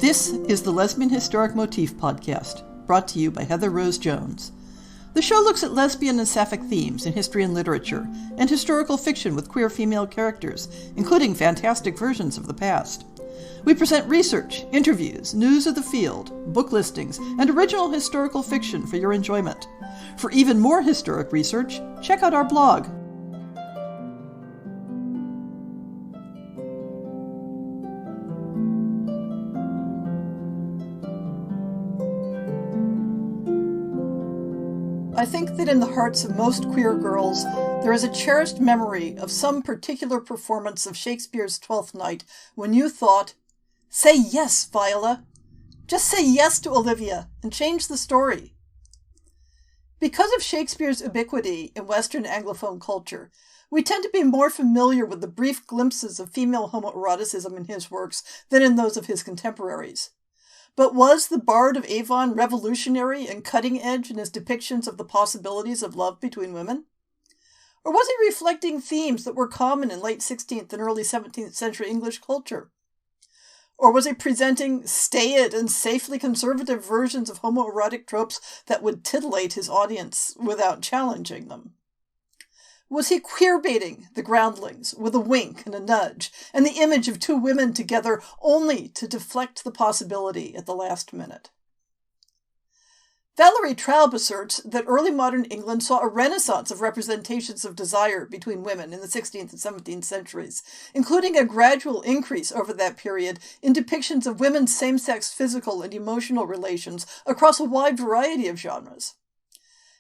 This is the Lesbian Historic Motif Podcast, brought to you by Heather Rose Jones. The show looks at lesbian and sapphic themes in history and literature, and historical fiction with queer female characters, including fantastic versions of the past. We present research, interviews, news of the field, book listings, and original historical fiction for your enjoyment. For even more historic research, check out our blog. I think that in the hearts of most queer girls, there is a cherished memory of some particular performance of Shakespeare's Twelfth Night when you thought, "Say yes, Viola. Just say yes to Olivia and change the story." Because of Shakespeare's ubiquity in Western Anglophone culture, we tend to be more familiar with the brief glimpses of female homoeroticism in his works than in those of his contemporaries. But was the Bard of Avon revolutionary and cutting-edge in his depictions of the possibilities of love between women? Or was he reflecting themes that were common in late 16th and early 17th century English culture? Or was he presenting staid and safely conservative versions of homoerotic tropes that would titillate his audience without challenging them? Was he queer-baiting the groundlings with a wink and a nudge, and the image of two women together only to deflect the possibility at the last minute? Valerie Traub asserts that early modern England saw a renaissance of representations of desire between women in the 16th and 17th centuries, including a gradual increase over that period in depictions of women's same-sex physical and emotional relations across a wide variety of genres.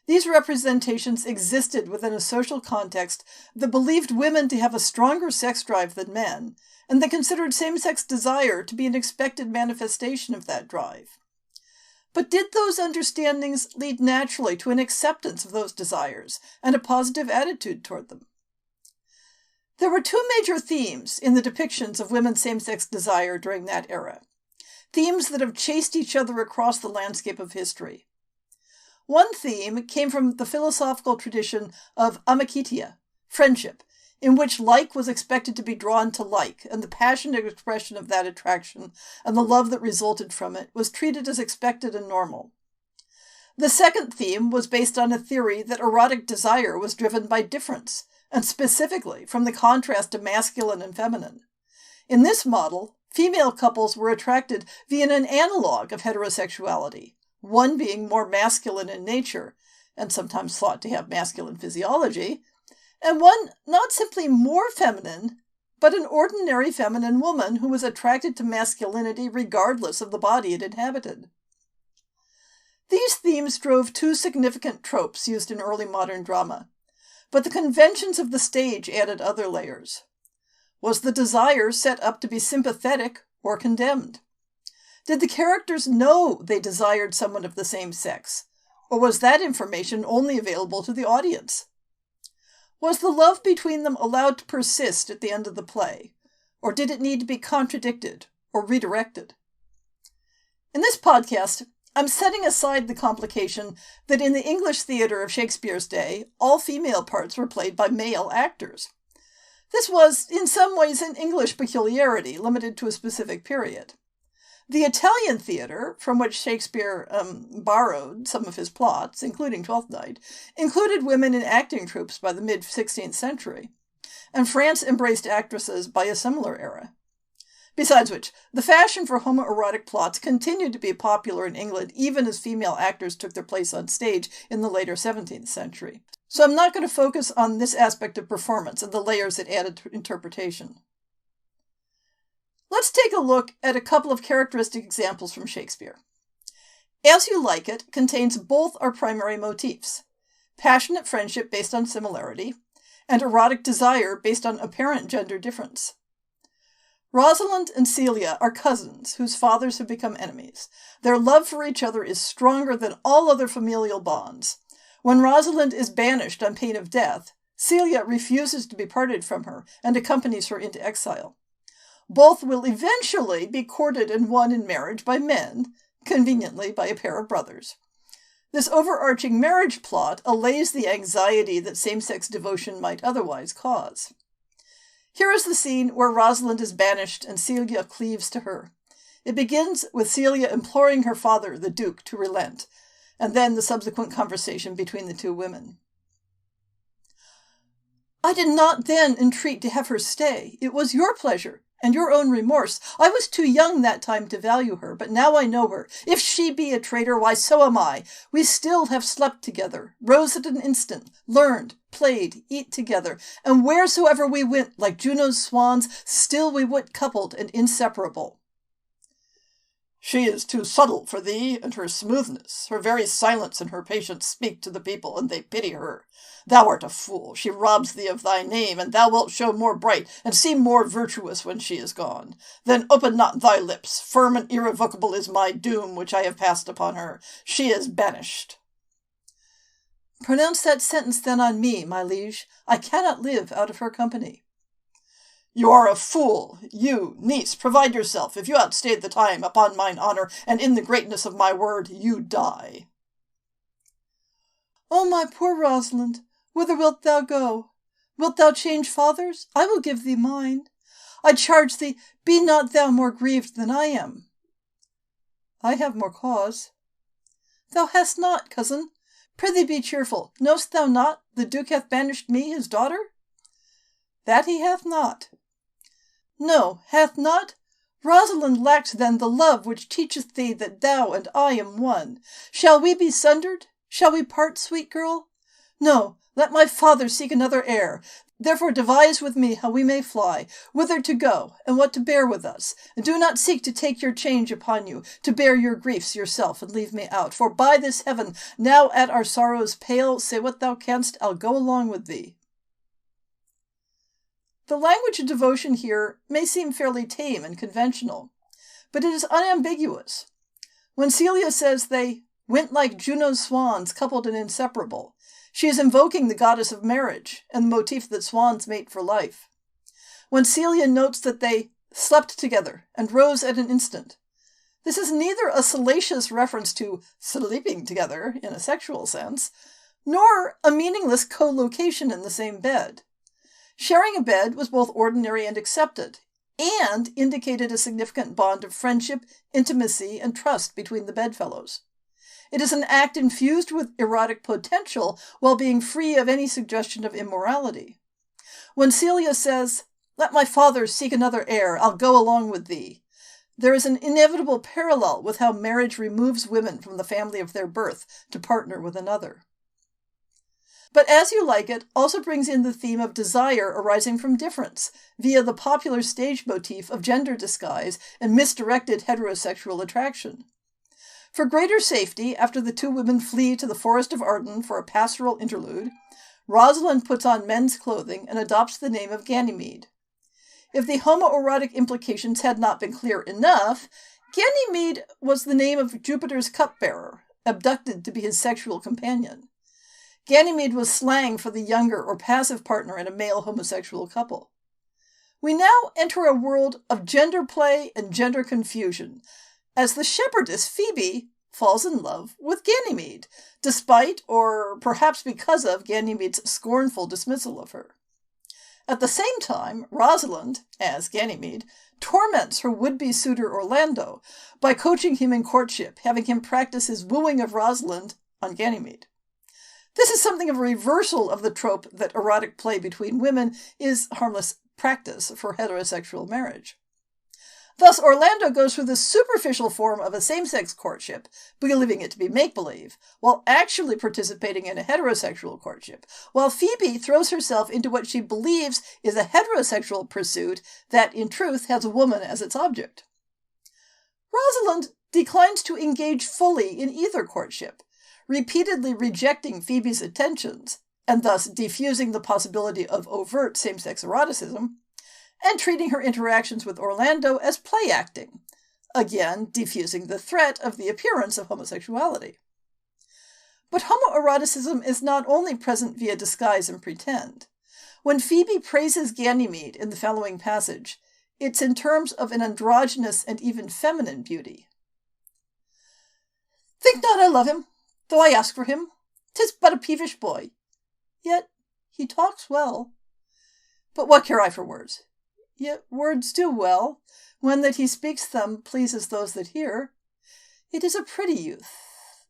These representations existed within a social context that believed women to have a stronger sex drive than men, and that considered same-sex desire to be an expected manifestation of that drive. But did those understandings lead naturally to an acceptance of those desires and a positive attitude toward them? There were two major themes in the depictions of women's same-sex desire during that era, themes that have chased each other across the landscape of history. One theme came from the philosophical tradition of amicitia, friendship, in which like was expected to be drawn to like, and the passionate expression of that attraction and the love that resulted from it was treated as expected and normal. The second theme was based on a theory that erotic desire was driven by difference, and specifically from the contrast of masculine and feminine. In this model, female couples were attracted via an analog of heterosexuality, one being more masculine in nature, and sometimes thought to have masculine physiology, and one not simply more feminine, but an ordinary feminine woman who was attracted to masculinity regardless of the body it inhabited. These themes drove two significant tropes used in early modern drama, but the conventions of the stage added other layers. Was the desire set up to be sympathetic or condemned? Did the characters know they desired someone of the same sex, or was that information only available to the audience? Was the love between them allowed to persist at the end of the play, or did it need to be contradicted or redirected? In this podcast, I'm setting aside the complication that in the English theater of Shakespeare's day, all female parts were played by male actors. This was, in some ways, an English peculiarity limited to a specific period. The Italian theater, from which Shakespeare borrowed some of his plots, including Twelfth Night, included women in acting troupes by the mid-16th century, and France embraced actresses by a similar era. Besides which, the fashion for homoerotic plots continued to be popular in England even as female actors took their place on stage in the later 17th century. So I'm not going to focus on this aspect of performance and the layers it added to interpretation. Let's take a look at a couple of characteristic examples from Shakespeare. As You Like It contains both our primary motifs, passionate friendship based on similarity, and erotic desire based on apparent gender difference. Rosalind and Celia are cousins whose fathers have become enemies. Their love for each other is stronger than all other familial bonds. When Rosalind is banished on pain of death, Celia refuses to be parted from her and accompanies her into exile. Both will eventually be courted and won in marriage by men, conveniently by a pair of brothers. This overarching marriage plot allays the anxiety that same-sex devotion might otherwise cause. Here is the scene where Rosalind is banished and Celia cleaves to her. It begins with Celia imploring her father, the Duke, to relent, and then the subsequent conversation between the two women. I did not then entreat to have her stay. It was your pleasure and your own remorse. I was too young that time to value her, but now I know her. If she be a traitor, why, so am I. We still have slept together, rose at an instant, learned, played, eat together, and wheresoever we went, like Juno's swans, still we went coupled and inseparable. She is too subtle for thee, and her smoothness, her very silence and her patience speak to the people, and they pity her. Thou art a fool. She robs thee of thy name, and thou wilt show more bright, and seem more virtuous when she is gone. Then open not thy lips. Firm and irrevocable is my doom, which I have passed upon her. She is banished. Pronounce that sentence then on me, my liege. I cannot live out of her company. You are a fool. You, niece, provide yourself. If you outstay the time, upon mine honour, and in the greatness of my word, you die. Oh, my poor Rosalind, whither wilt thou go? Wilt thou change fathers? I will give thee mine. I charge thee, be not thou more grieved than I am. I have more cause. Thou hast not, cousin. Prithee be cheerful. Know'st thou not the Duke hath banished me, his daughter? That he hath not. No, hath not? Rosalind lacked then the love which teacheth thee that thou and I am one. Shall we be sundered? Shall we part, sweet girl? No, let my father seek another heir. Therefore devise with me how we may fly, whither to go, and what to bear with us. And do not seek to take your change upon you, to bear your griefs yourself, and leave me out. For by this heaven, now at our sorrows pale, say what thou canst, I'll go along with thee. The language of devotion here may seem fairly tame and conventional, but it is unambiguous. When Celia says they went like Juno's swans, coupled and inseparable, she is invoking the goddess of marriage and the motif that swans mate for life. When Celia notes that they slept together and rose at an instant, this is neither a salacious reference to sleeping together in a sexual sense, nor a meaningless co-location in the same bed. Sharing a bed was both ordinary and accepted, and indicated a significant bond of friendship, intimacy, and trust between the bedfellows. It is an act infused with erotic potential while being free of any suggestion of immorality. When Celia says, "Let my father seek another heir, I'll go along with thee," there is an inevitable parallel with how marriage removes women from the family of their birth to partner with another. But As You Like It also brings in the theme of desire arising from difference via the popular stage motif of gender disguise and misdirected heterosexual attraction. For greater safety, after the two women flee to the Forest of Arden for a pastoral interlude, Rosalind puts on men's clothing and adopts the name of Ganymede. If the homoerotic implications had not been clear enough, Ganymede was the name of Jupiter's cupbearer, abducted to be his sexual companion. Ganymede was slang for the younger or passive partner in a male homosexual couple. We now enter a world of gender play and gender confusion, as the shepherdess Phoebe falls in love with Ganymede, despite, or perhaps because of, Ganymede's scornful dismissal of her. At the same time, Rosalind, as Ganymede, torments her would-be suitor Orlando by coaching him in courtship, having him practice his wooing of Rosalind on Ganymede. This is something of a reversal of the trope that erotic play between women is harmless practice for heterosexual marriage. Thus, Orlando goes through the superficial form of a same-sex courtship, believing it to be make-believe, while actually participating in a heterosexual courtship, while Phoebe throws herself into what she believes is a heterosexual pursuit that, in truth, has a woman as its object. Rosalind declines to engage fully in either courtship, repeatedly rejecting Phoebe's attentions, and thus defusing the possibility of overt same-sex eroticism, and treating her interactions with Orlando as play acting, again defusing the threat of the appearance of homosexuality. But homoeroticism is not only present via disguise and pretend. When Phoebe praises Ganymede in the following passage, it's in terms of an androgynous and even feminine beauty. Think not I love him, though I ask for him. 'Tis but a peevish boy. Yet he talks well. But what care I for words? yet words do well, when that he speaks them pleases those that hear. It is a pretty youth,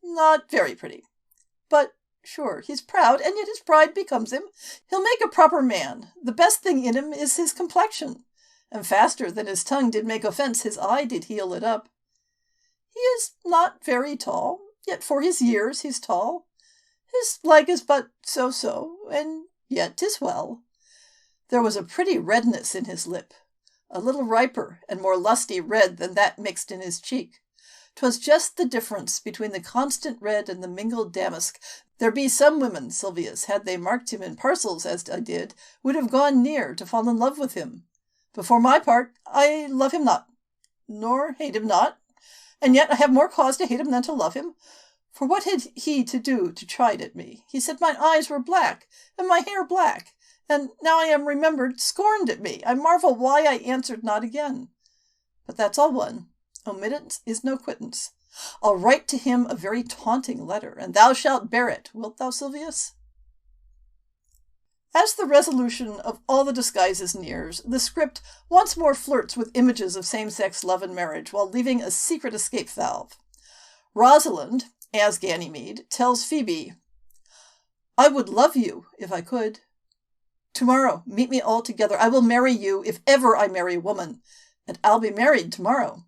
not very pretty, but sure, he's proud, and yet his pride becomes him. He'll make a proper man. The best thing in him is his complexion, and faster than his tongue did make offence, his eye did heal it up. He is not very tall, yet for his years he's tall. His leg is but so, and yet 'tis well. There was a pretty redness in his lip, a little riper and more lusty red than that mixed in his cheek. 'Twas just the difference between the constant red and the mingled damask. There be some women, Silvius, had they marked him in parcels, as I did, would have gone near to fall in love with him. But for my part, I love him not, nor hate him not, and yet I have more cause to hate him than to love him. For what had he to do to chide at me? He said my eyes were black, and my hair black, and now I am remembered, scorned at me. I marvel why I answered not again. But that's all one. Omittance is no quittance. I'll write to him a very taunting letter, and thou shalt bear it, wilt thou, Silvius? As the resolution of all the disguises nears, the script once more flirts with images of same-sex love and marriage, while leaving a secret escape valve. Rosalind, as Ganymede, tells Phoebe, I would love you if I could. Tomorrow, meet me all together. I will marry you if ever I marry a woman, and I'll be married tomorrow.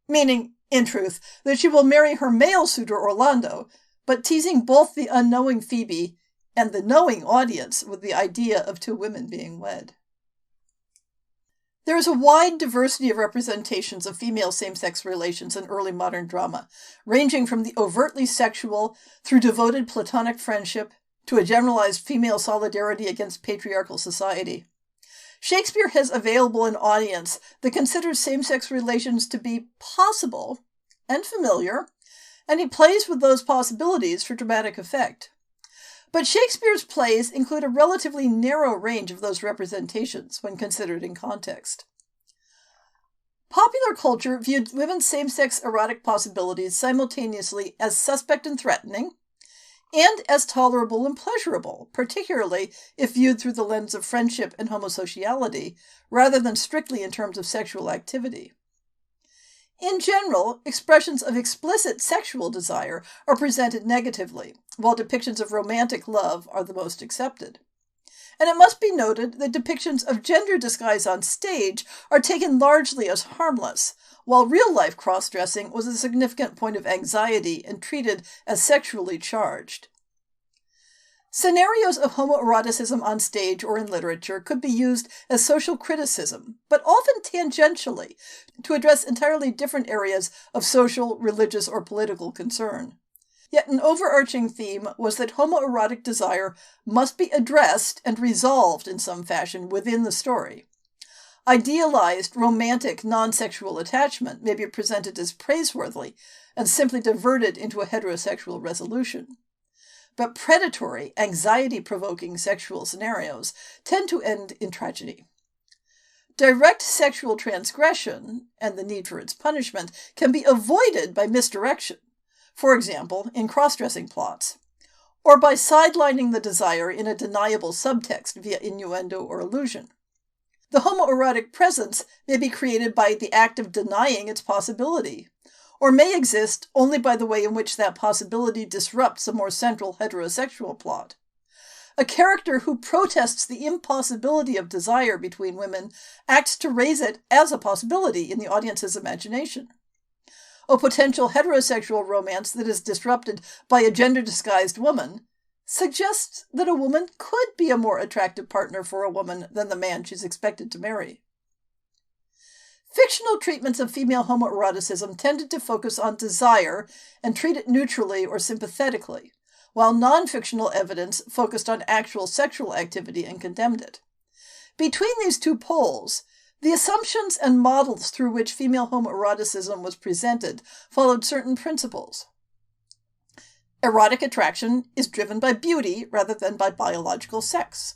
Meaning, in truth, that she will marry her male suitor Orlando, but teasing both the unknowing Phoebe and the knowing audience with the idea of two women being wed. There is a wide diversity of representations of female same-sex relations in early modern drama, ranging from the overtly sexual through devoted platonic friendship to a generalized female solidarity against patriarchal society. Shakespeare has available an audience that considers same-sex relations to be possible and familiar, and he plays with those possibilities for dramatic effect. But Shakespeare's plays include a relatively narrow range of those representations when considered in context. Popular culture viewed women's same-sex erotic possibilities simultaneously as suspect and threatening, and as tolerable and pleasurable, particularly if viewed through the lens of friendship and homosociality, rather than strictly in terms of sexual activity. In general, expressions of explicit sexual desire are presented negatively, while depictions of romantic love are the most accepted. And it must be noted that depictions of gender disguise on stage are taken largely as harmless, while real-life cross-dressing was a significant point of anxiety and treated as sexually charged. Scenarios of homoeroticism on stage or in literature could be used as social criticism, but often tangentially, to address entirely different areas of social, religious, or political concern. Yet an overarching theme was that homoerotic desire must be addressed and resolved in some fashion within the story. Idealized, romantic, non-sexual attachment may be presented as praiseworthy and simply diverted into a heterosexual resolution. But predatory, anxiety-provoking sexual scenarios tend to end in tragedy. Direct sexual transgression, and the need for its punishment, can be avoided by misdirection, for example, in cross-dressing plots, or by sidelining the desire in a deniable subtext via innuendo or allusion. The homoerotic presence may be created by the act of denying its possibility, or may exist only by the way in which that possibility disrupts a more central heterosexual plot. A character who protests the impossibility of desire between women acts to raise it as a possibility in the audience's imagination. A potential heterosexual romance that is disrupted by a gender-disguised woman suggests that a woman could be a more attractive partner for a woman than the man she's expected to marry. Fictional treatments of female homoeroticism tended to focus on desire and treat it neutrally or sympathetically, while non-fictional evidence focused on actual sexual activity and condemned it. Between these two poles, the assumptions and models through which female homoeroticism was presented followed certain principles. Erotic attraction is driven by beauty rather than by biological sex.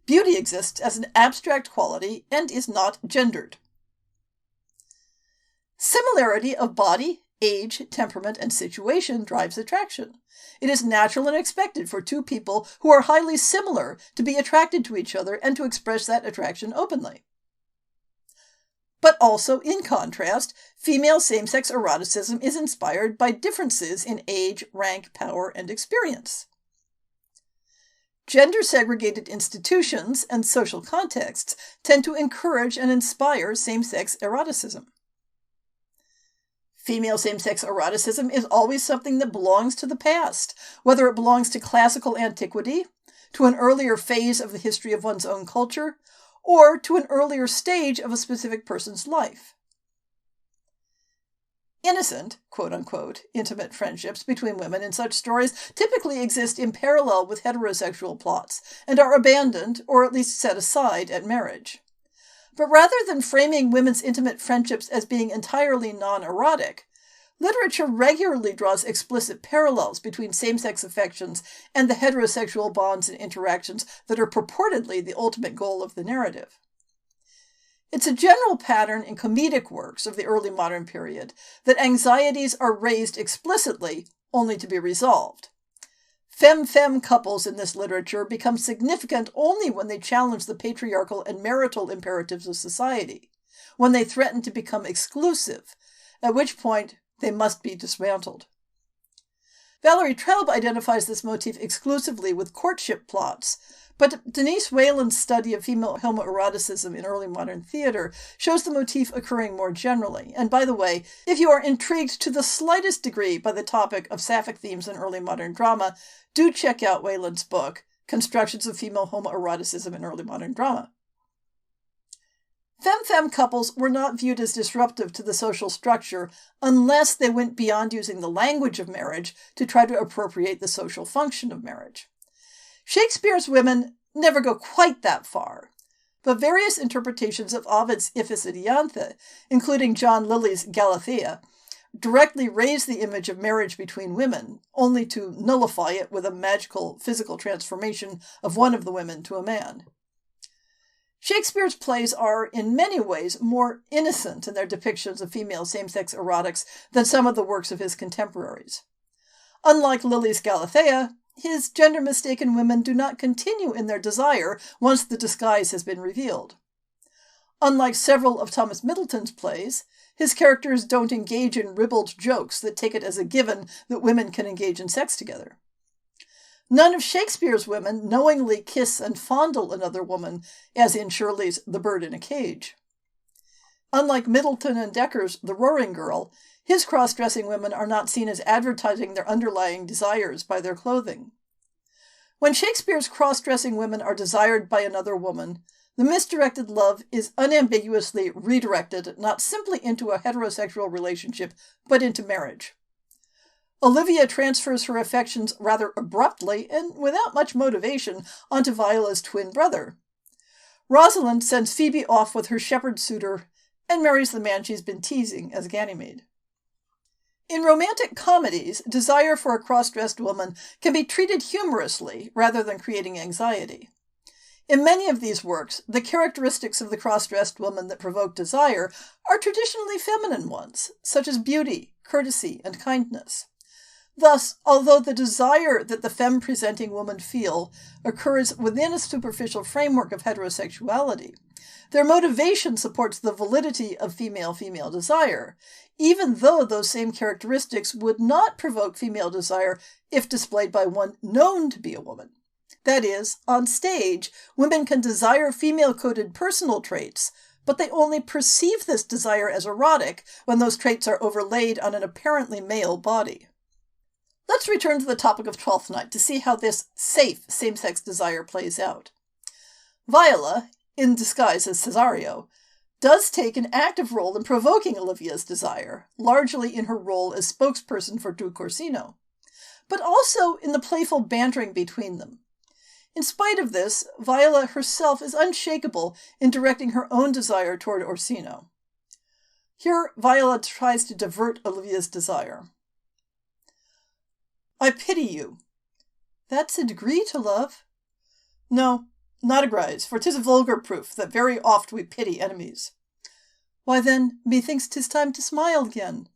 Beauty exists as an abstract quality and is not gendered. Similarity of body, age, temperament, and situation drives attraction. It is natural and expected for two people who are highly similar to be attracted to each other and to express that attraction openly. But also, in contrast, female same-sex eroticism is inspired by differences in age, rank, power, and experience. Gender-segregated institutions and social contexts tend to encourage and inspire same-sex eroticism. Female same-sex eroticism is always something that belongs to the past, whether it belongs to classical antiquity, to an earlier phase of the history of one's own culture, or to an earlier stage of a specific person's life. Innocent, quote-unquote, intimate friendships between women in such stories typically exist in parallel with heterosexual plots and are abandoned, or at least set aside, at marriage. But rather than framing women's intimate friendships as being entirely non-erotic, literature regularly draws explicit parallels between same-sex affections and the heterosexual bonds and interactions that are purportedly the ultimate goal of the narrative. It's a general pattern in comedic works of the early modern period that anxieties are raised explicitly only to be resolved. Femme-femme couples in this literature become significant only when they challenge the patriarchal and marital imperatives of society, when they threaten to become exclusive, at which point they must be dismantled. Valerie Traub identifies this motif exclusively with courtship plots, but Denise Whalen's study of female homoeroticism in early modern theater shows the motif occurring more generally. And by the way, if you are intrigued to the slightest degree by the topic of sapphic themes in early modern drama, do check out Whalen's book, Constructions of Female Homoeroticism in Early Modern Drama. Femme-femme couples were not viewed as disruptive to the social structure unless they went beyond using the language of marriage to try to appropriate the social function of marriage. Shakespeare's women never go quite that far, but various interpretations of Ovid's Iphigenia, including John Lyly's Galathea, directly raise the image of marriage between women, only to nullify it with a magical physical transformation of one of the women to a man. Shakespeare's plays are, in many ways, more innocent in their depictions of female same-sex erotics than some of the works of his contemporaries. Unlike Lyly's Galathea, his gender-mistaken women do not continue in their desire once the disguise has been revealed. Unlike several of Thomas Middleton's plays, his characters don't engage in ribald jokes that take it as a given that women can engage in sex together. None of Shakespeare's women knowingly kiss and fondle another woman, as in Shirley's The Bird in a Cage. Unlike Middleton and Decker's The Roaring Girl, his cross-dressing women are not seen as advertising their underlying desires by their clothing. When Shakespeare's cross-dressing women are desired by another woman, the misdirected love is unambiguously redirected not simply into a heterosexual relationship, but into marriage. Olivia transfers her affections rather abruptly and without much motivation onto Viola's twin brother. Rosalind sends Phoebe off with her shepherd suitor and marries the man she's been teasing as Ganymede. In romantic comedies, desire for a cross-dressed woman can be treated humorously rather than creating anxiety. In many of these works, the characteristics of the cross-dressed woman that provoke desire are traditionally feminine ones, such as beauty, courtesy, and kindness. Thus, although the desire that the femme-presenting woman feel occurs within a superficial framework of heterosexuality, their motivation supports the validity of female-female desire, even though those same characteristics would not provoke female desire if displayed by one known to be a woman. That is, on stage, women can desire female-coded personal traits, but they only perceive this desire as erotic when those traits are overlaid on an apparently male body. Let's return to the topic of Twelfth Night to see how this safe same-sex desire plays out. Viola, in disguise as Cesario, does take an active role in provoking Olivia's desire, largely in her role as spokesperson for Duke Orsino, but also in the playful bantering between them. In spite of this, Viola herself is unshakable in directing her own desire toward Orsino. Here, Viola tries to divert Olivia's desire. I pity you. That's a degree to love. No, not a grise, for 'tis a vulgar proof that very oft we pity enemies. Why then, methinks 'tis time to smile again.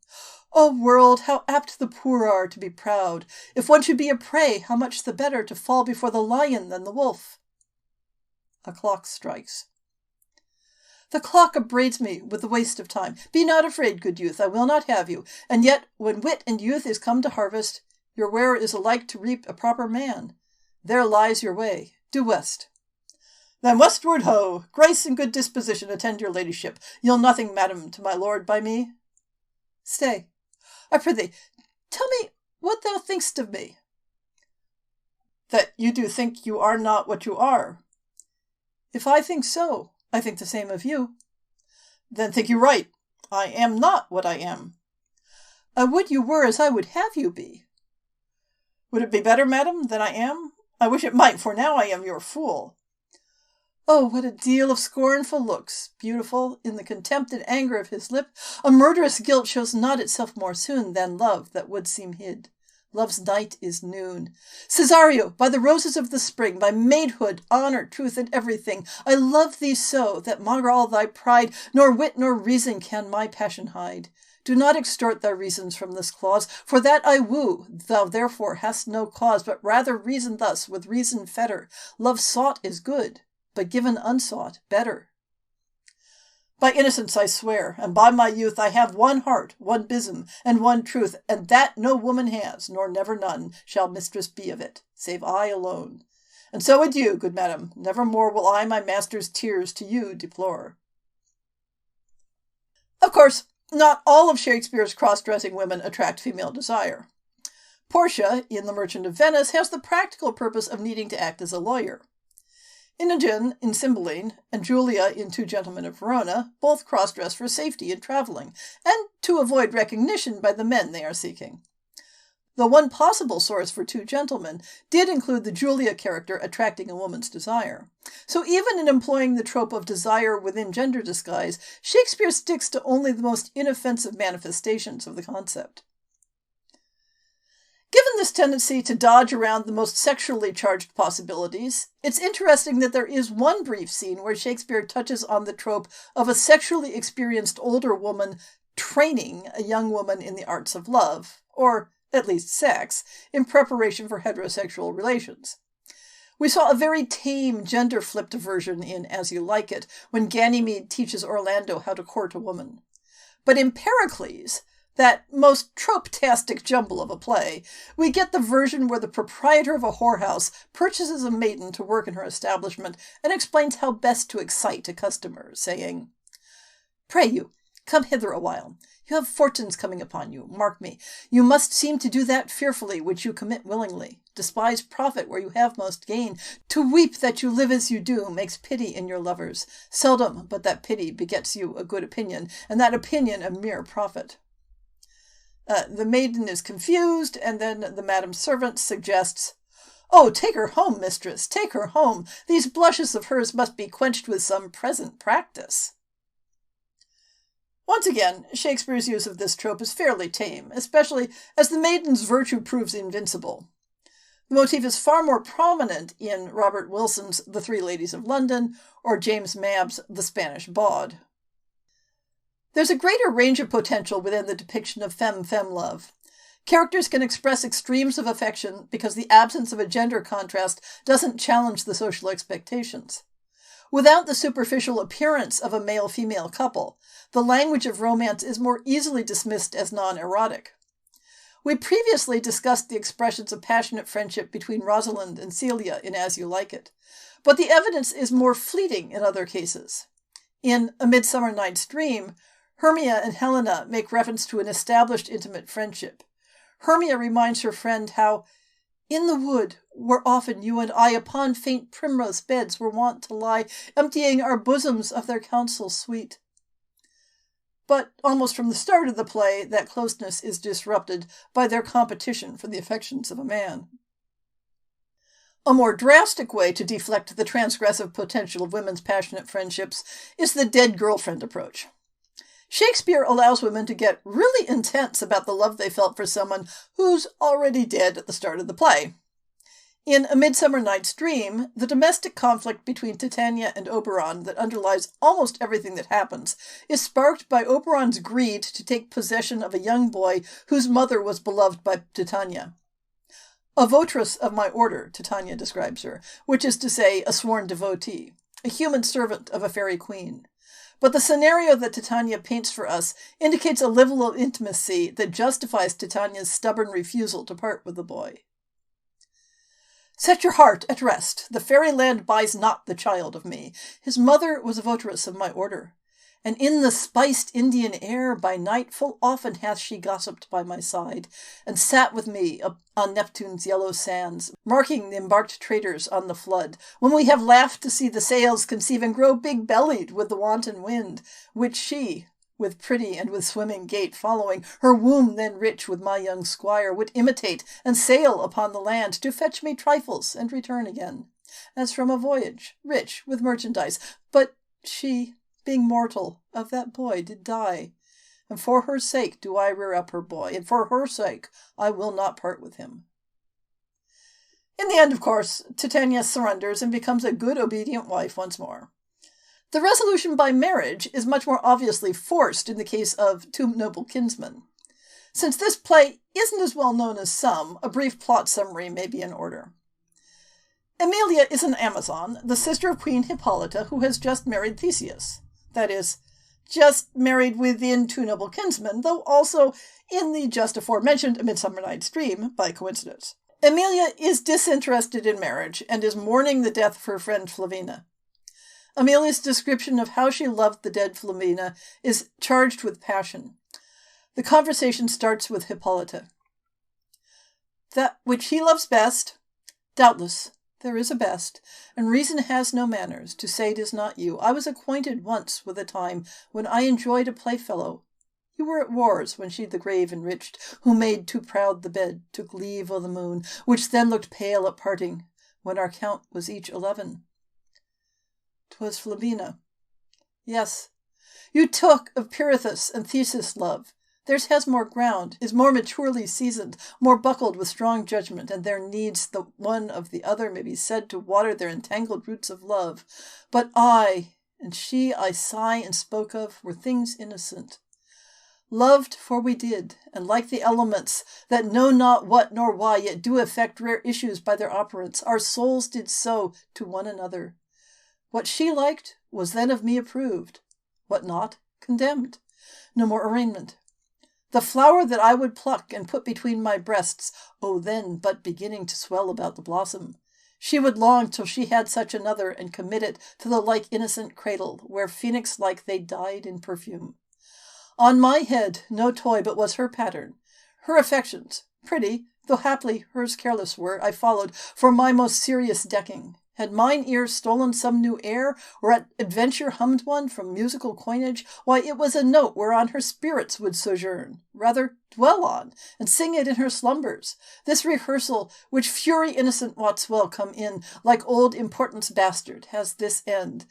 O world, how apt the poor are to be proud! If one should be a prey, how much the better to fall before the lion than the wolf. A clock strikes. The clock upbraids me with the waste of time. Be not afraid, good youth, I will not have you. And yet, when wit and youth is come to harvest, your wearer is alike to reap a proper man. There lies your way. Due west. Then westward ho! Grace and good disposition attend your ladyship. Yield nothing, madam, to my lord by me. Stay, I prithee, tell me what thou think'st of me. That you do think you are not what you are. If I think so, I think the same of you. Then think you right. I am not what I am. I would you were as I would have you be. Would it be better, madam, than I am? I wish it might, for now I am your fool. Oh, what a deal of scornful looks, beautiful, in the contempt and anger of his lip. A murderous guilt shows not itself more soon than love that would seem hid. Love's night is noon. Cesario, by the roses of the spring, by maidhood, honor, truth, and everything, I love thee so, that maugre all thy pride, nor wit nor reason can my passion hide. Do not extort thy reasons from this clause, for that I woo, thou therefore hast no cause, but rather reason thus, with reason fetter. Love sought is good, but given unsought, better. By innocence I swear, and by my youth I have one heart, one bosom, and one truth, and that no woman has, nor never none shall mistress be of it, save I alone. And so adieu, good madam, nevermore will I my master's tears to you deplore. Of course, not all of Shakespeare's cross-dressing women attract female desire. Portia, in The Merchant of Venice, has the practical purpose of needing to act as a lawyer. Imogen in Cymbeline and Julia in Two Gentlemen of Verona both cross-dress for safety in traveling and to avoid recognition by the men they are seeking. The one possible source for Two Gentlemen did include the Julia character attracting a woman's desire. So even in employing the trope of desire within gender disguise, Shakespeare sticks to only the most inoffensive manifestations of the concept. Given this tendency to dodge around the most sexually charged possibilities, it's interesting that there is one brief scene where Shakespeare touches on the trope of a sexually experienced older woman training a young woman in the arts of love, or at least sex, in preparation for heterosexual relations. We saw a very tame, gender-flipped version in As You Like It, when Ganymede teaches Orlando how to court a woman. But in Pericles, that most trope-tastic jumble of a play, we get the version where the proprietor of a whorehouse purchases a maiden to work in her establishment and explains how best to excite a customer, saying, "Pray you, come hither a while. You have fortunes coming upon you, mark me. You must seem to do that fearfully which you commit willingly. Despise profit where you have most gain. To weep that you live as you do makes pity in your lovers. Seldom but that pity begets you a good opinion, and that opinion a mere profit." The maiden is confused, and then the madam's servant suggests, "Oh, take her home, mistress, take her home. These blushes of hers must be quenched with some present practice." Once again, Shakespeare's use of this trope is fairly tame, especially as the maiden's virtue proves invincible. The motif is far more prominent in Robert Wilson's The Three Ladies of London or James Mabb's The Spanish Bawd. There's a greater range of potential within the depiction of femme-femme love. Characters can express extremes of affection because the absence of a gender contrast doesn't challenge the social expectations. Without the superficial appearance of a male-female couple, the language of romance is more easily dismissed as non-erotic. We previously discussed the expressions of passionate friendship between Rosalind and Celia in As You Like It, but the evidence is more fleeting in other cases. In A Midsummer Night's Dream, Hermia and Helena make reference to an established intimate friendship. Hermia reminds her friend how, "In the wood, where often you and I upon faint primrose beds were wont to lie, emptying our bosoms of their counsel sweet." But almost from the start of the play, that closeness is disrupted by their competition for the affections of a man. A more drastic way to deflect the transgressive potential of women's passionate friendships is the dead girlfriend approach. Shakespeare allows women to get really intense about the love they felt for someone who's already dead at the start of the play. In A Midsummer Night's Dream, the domestic conflict between Titania and Oberon that underlies almost everything that happens is sparked by Oberon's greed to take possession of a young boy whose mother was beloved by Titania. "A votress of my order," Titania describes her, which is to say, a sworn devotee, a human servant of a fairy queen. But the scenario that Titania paints for us indicates a level of intimacy that justifies Titania's stubborn refusal to part with the boy. Set your heart at rest. The fairyland buys not the child of me. His mother was a votaress of my order. And in the spiced Indian air by night full often hath she gossiped by my side, and sat with me on Neptune's yellow sands, marking the embarked traders on the flood, when we have laughed to see the sails conceive and grow big-bellied with the wanton wind, which she, with pretty and with swimming gait following, her womb then rich with my young squire, would imitate and sail upon the land to fetch me trifles and return again, as from a voyage, rich with merchandise. But she, being mortal, of that boy did die, and for her sake do I rear up her boy, and for her sake I will not part with him. In the end, of course, Titania surrenders and becomes a good, obedient wife once more. The resolution by marriage is much more obviously forced in the case of Two Noble Kinsmen. Since this play isn't as well known as some, a brief plot summary may be in order. Emilia is an Amazon, the sister of Queen Hippolyta, who has just married Theseus. That is, just married within Two Noble Kinsmen, though also in the just aforementioned A Midsummer Night's Dream by coincidence. Emilia is disinterested in marriage and is mourning the death of her friend Flavina. Emilia's description of how she loved the dead Flavina is charged with passion. The conversation starts with Hippolyta. That which he loves best, doubtless, there is a best, and reason has no manners, to say it is not you. I was acquainted once with a time when I enjoyed a playfellow. You were at wars when she the grave enriched, who made too proud the bed, took leave o' the moon, which then looked pale at parting, when our count was each 11. 'Twas Flavina. Yes, you took of Pirithous and Theseus' love. Theirs has more ground, is more maturely seasoned, more buckled with strong judgment, and there needs the one of the other may be said to water their entangled roots of love. But I, and she I sigh and spoke of, were things innocent. Loved, for we did, and like the elements, that know not what nor why, yet do effect rare issues by their operance, our souls did so to one another. What she liked was then of me approved, what not, condemned. No more arraignment. The flower that I would pluck and put between my breasts, oh then but beginning to swell about the blossom, she would long till she had such another, and commit it to the like innocent cradle, where phoenix-like they died in perfume. On my head no toy but was her pattern. Her affections, pretty, though haply hers careless were, I followed for my most serious decking. Had mine ear stolen some new air, or at adventure hummed one from musical coinage, why it was a note whereon her spirits would sojourn, rather dwell on, and sing it in her slumbers. This rehearsal, which fury innocent wots well come in, like old importance bastard, has this end,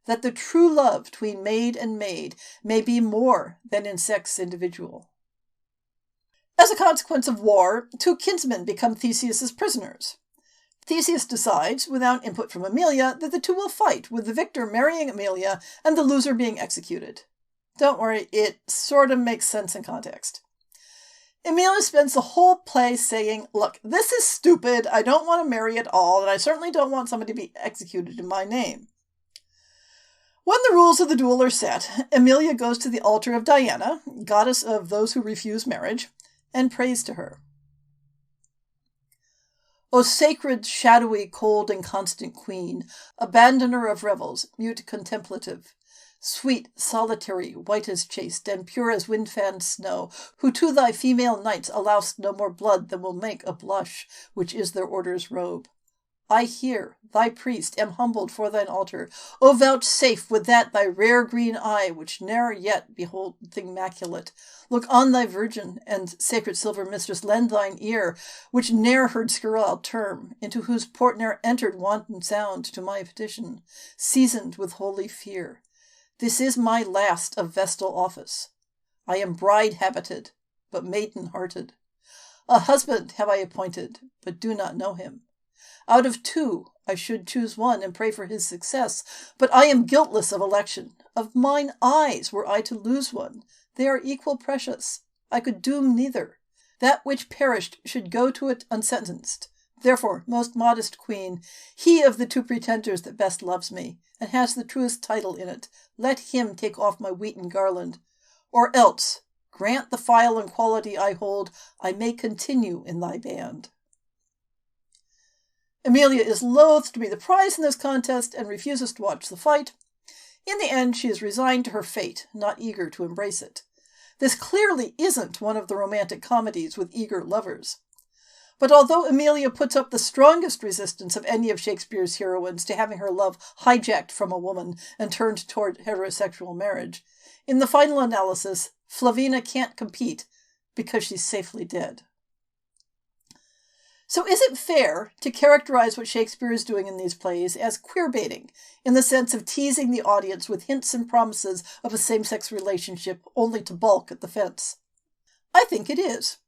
that the true love tween maid and maid may be more than in sex individual. As a consequence of war, two kinsmen become Theseus's prisoners. Theseus decides, without input from Emilia, that the two will fight, with the victor marrying Emilia and the loser being executed. Don't worry, it sort of makes sense in context. Emilia spends the whole play saying, look, this is stupid, I don't want to marry at all, and I certainly don't want somebody to be executed in my name. When the rules of the duel are set, Emilia goes to the altar of Diana, goddess of those who refuse marriage, and prays to her. O sacred, shadowy, cold, and constant queen, abandoner of revels, mute contemplative, sweet, solitary, white as chaste, and pure as wind-fanned snow, who to thy female knights allow'st no more blood than will make a blush, which is their order's robe. I here, thy priest, am humbled for thine altar. O vouchsafe with that thy rare green eye, which ne'er yet behold thing immaculate. Look on thy virgin, and sacred silver mistress, lend thine ear, which ne'er heard scurrile term, into whose port ne'er entered wanton sound to my petition, seasoned with holy fear. This is my last of vestal office. I am bride-habited, but maiden-hearted. A husband have I appointed, but do not know him. Out of two, I should choose one and pray for his success, but I am guiltless of election. Of mine eyes, were I to lose one, they are equal precious. I could doom neither. That which perished should go to it unsentenced. Therefore, most modest queen, he of the two pretenders that best loves me, and has the truest title in it, let him take off my wheaten garland. Or else, grant the file and quality I hold, I may continue in thy band. Emilia is loath to be the prize in this contest and refuses to watch the fight. In the end, she is resigned to her fate, not eager to embrace it. This clearly isn't one of the romantic comedies with eager lovers. But although Emilia puts up the strongest resistance of any of Shakespeare's heroines to having her love hijacked from a woman and turned toward heterosexual marriage, in the final analysis, Flavina can't compete because she's safely dead. So is it fair to characterize what Shakespeare is doing in these plays as queerbaiting, in the sense of teasing the audience with hints and promises of a same-sex relationship only to balk at the fence? I think it is.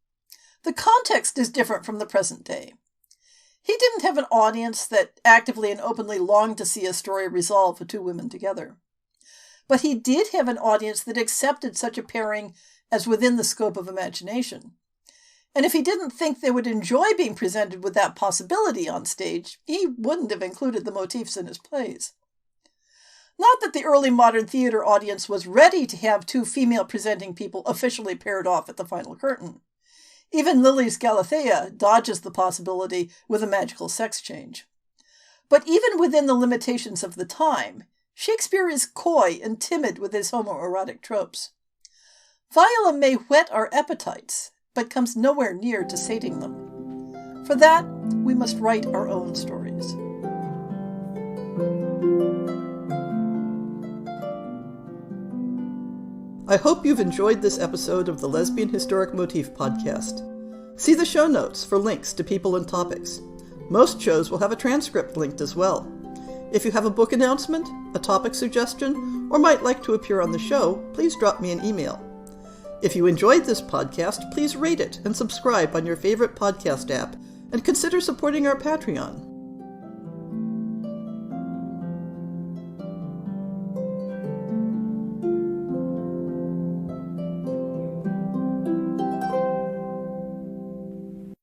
The context is different from the present day. He didn't have an audience that actively and openly longed to see a story resolve the two women together. But he did have an audience that accepted such a pairing as within the scope of imagination. And if he didn't think they would enjoy being presented with that possibility on stage, he wouldn't have included the motifs in his plays. Not that the early modern theater audience was ready to have two female-presenting people officially paired off at the final curtain. Even Lilly's Galathea dodges the possibility with a magical sex change. But even within the limitations of the time, Shakespeare is coy and timid with his homoerotic tropes. Viola may whet our appetites, but comes nowhere near to sating them. For that, we must write our own stories. I hope you've enjoyed this episode of the Lesbian Historic Motif Podcast. See the show notes for links to people and topics. Most shows will have a transcript linked as well. If you have a book announcement, a topic suggestion, or might like to appear on the show, please drop me an email. If you enjoyed this podcast, please rate it and subscribe on your favorite podcast app, and consider supporting our Patreon.